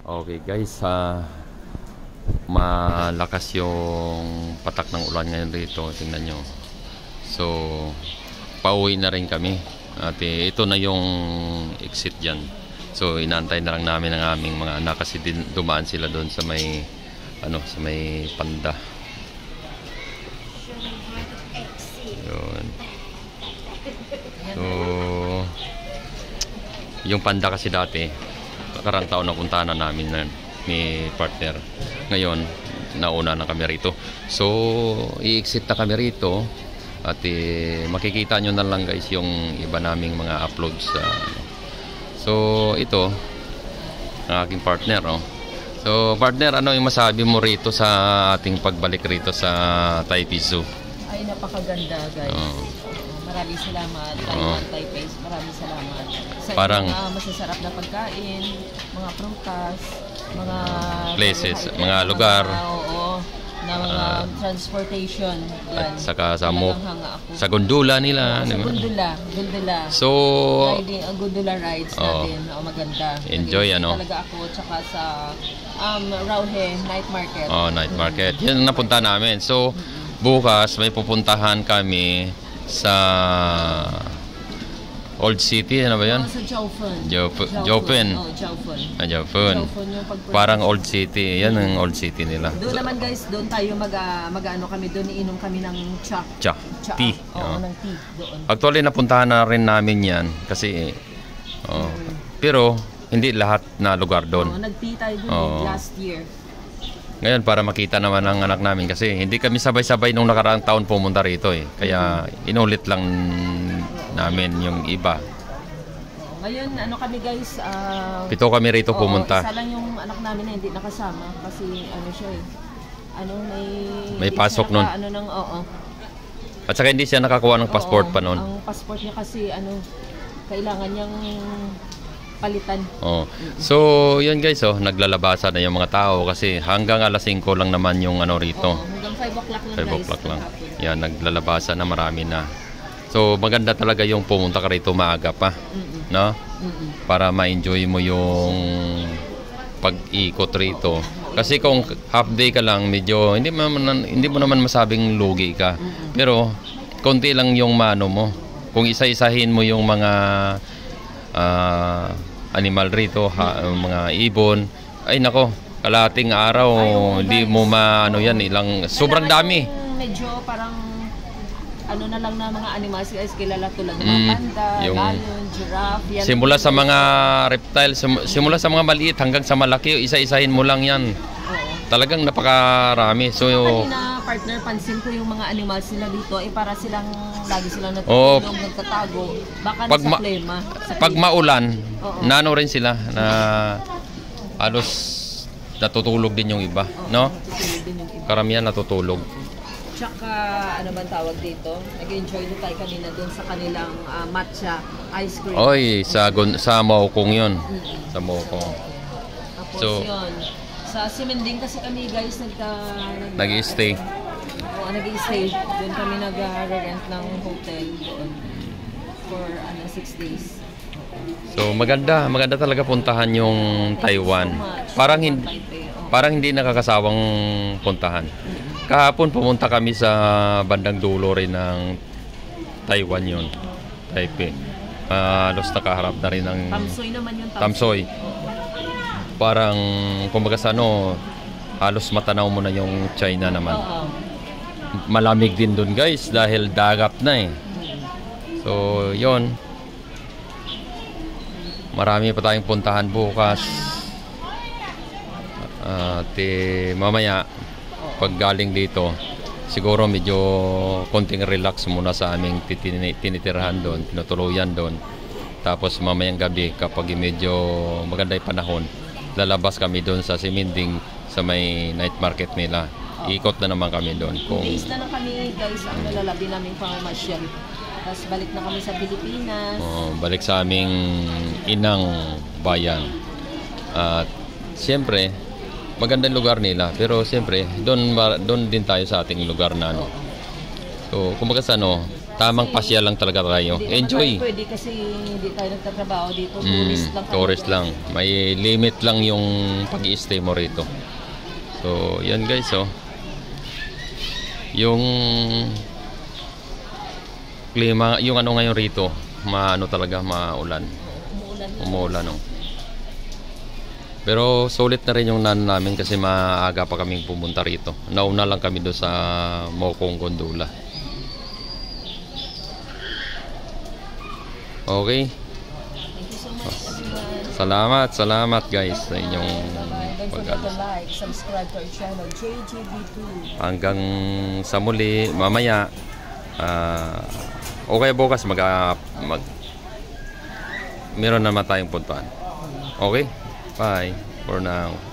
Okay guys, malakas yung patak ng ulan ngayon dito. Tingnan nyo. So, pauwi na rin kami. At ito na yung exit dyan. So, inaantay na lang namin ang aming mga anak kasi dumaan sila doon sa may sa may Panda. Yun. So, yung Panda kasi dati karang taon na puntahan na namin ni partner. Ngayon, nauna na kami rito. So, i-exit na kami rito. At makikita nyo na lang guys yung iba naming mga uploads. So, ito ang aking partner. So, partner, ano yung masabi mo rito sa ating pagbalik rito sa Taipei Zoo? Ay, napakaganda guys. Maraming salamat. Taiwan, Taipei. Maraming salamat. Sa parang mga masasarap na pagkain, mga prutas, mga places, mga lugar. Na mga transportation. Yan. At saka sa sa gondola nila. Sa gondola. So, riding, gondola rides natin. Maganda. Enjoy talaga ako. Tsaka sa Rauhe Night Market. Night Market. Yan ang napunta namin. So, bukas may pupuntahan kami sa Old City, ano ba yan? Sa Jiaofen. Jiaofen. Jiaofen. Parang Old City. Yan ang Old City nila. Doon naman guys, doon tayo mag-ano kami, doon iinom kami ng cha. Tea. Ng tea doon. Actually, napuntahan na rin namin yan kasi pero hindi lahat na lugar doon. Nag-tea tayo doon last year. Ngayon, para makita naman ang anak namin kasi hindi kami sabay-sabay nung nakaraang taon pumunta rito Kaya inulit lang namin yung iba. Ngayon, kami guys, 7 kami rito pumunta. Isa lang yung anak namin na hindi nakasama kasi siya may pasok nun. At saka hindi siya nakakuha ng passport pa nun. Ang passport niya kasi kailangan niyang palitan. So, yun guys, naglalabasan na yung mga tao kasi hanggang alas 5 lang naman yung rito. Hanggang 5 o'clock lang 5 o'clock lang. Yan, naglalabasan na marami na. So, maganda talaga yung pumunta ka rito maaga pa. No? Para ma-enjoy mo yung pag-ikot rito. Kasi kung half day ka lang, medyo hindi mo naman masabing lugi ka. Pero, konti lang yung mano mo. Kung isa-isahin mo yung mga animal rito, mga ibon, ay nako, kalating araw, hindi mo yan, sobrang dami. Medyo parang na lang na mga animals guys, kilala tulad ng mga panda, lion, giraffe, yan. Simula sa mga reptiles, simula sa mga maliit hanggang sa malaki, isa-isahin mo lang yan. Talagang napakarami. So, kanina partner, pansin ko yung mga animals nila dito para lagi silang natutulog, nagtatago. Baka sa plema. Pag maulan, nano rin sila na halos natutulog din yung iba, no? Karamihan natutulog. Tsaka, ano bang tawag dito? Nag-enjoy na tayo kanina doon sa kanilang matcha ice cream. Oy, sa Maokong yun. Sa Maokong. Tapos yun. Sa Simending kasi kami guys, nag-i-stay. Nag-i-stay. Doon kami nag-rent ng hotel doon for 6 days. So, maganda talaga puntahan yung Taiwan. Parang hindi nakakasawang puntahan. Kahapon pumunta kami sa bandang dulo rin ng Taiwan yun. Taipei. Halos nakaharap na rin ng Tamsoy naman yung Tamsoy. Parang kumbaga sa halos matanaw mo na yung China naman. Malamig din dun guys dahil dagat na So, yon. Marami pa tayong puntahan bukas. At mamaya pag galing dito, siguro medyo konting relax muna sa aming tinitirahan doon, tinutuluyan doon. Tapos mamayang gabi kapag medyo maganda yung panahon, lalabas kami doon sa Simending sa may night market nila. Ikot na naman kami doon. Days na kami guys ang nalalabi namin pamamasyal. Tapos balik na kami sa Pilipinas. Balik sa aming inang bayan. At siyempre, magandang lugar nila. Pero siyempre, doon din tayo sa ating lugar na So, kumbaga sa Tamang pasya lang talaga tayo. Hindi naman Enjoy. tayo pwede kasi hindi tayo nagtatrabaho dito. Mm, Tourist lang. tourist lang. May limit lang yung pag-i-stay mo rito. So, yan guys, oh. Yung klima, yung ano ngayon rito, maano talaga, maulan. Umuulan. Umuulan, oh. Pero sulit na rin yung namin kasi maaga pa kaming pumunta rito. Nauna lang kami doon sa Mokong Gondola. Okay. Thank you so much everyone. Salamat guys sa inyong Don't forget to like, subscribe to our channel, JJB2. Hanggang sa muli, mamaya. Okay, bukas meron naman tayong puntuan. Okay? Bye for now.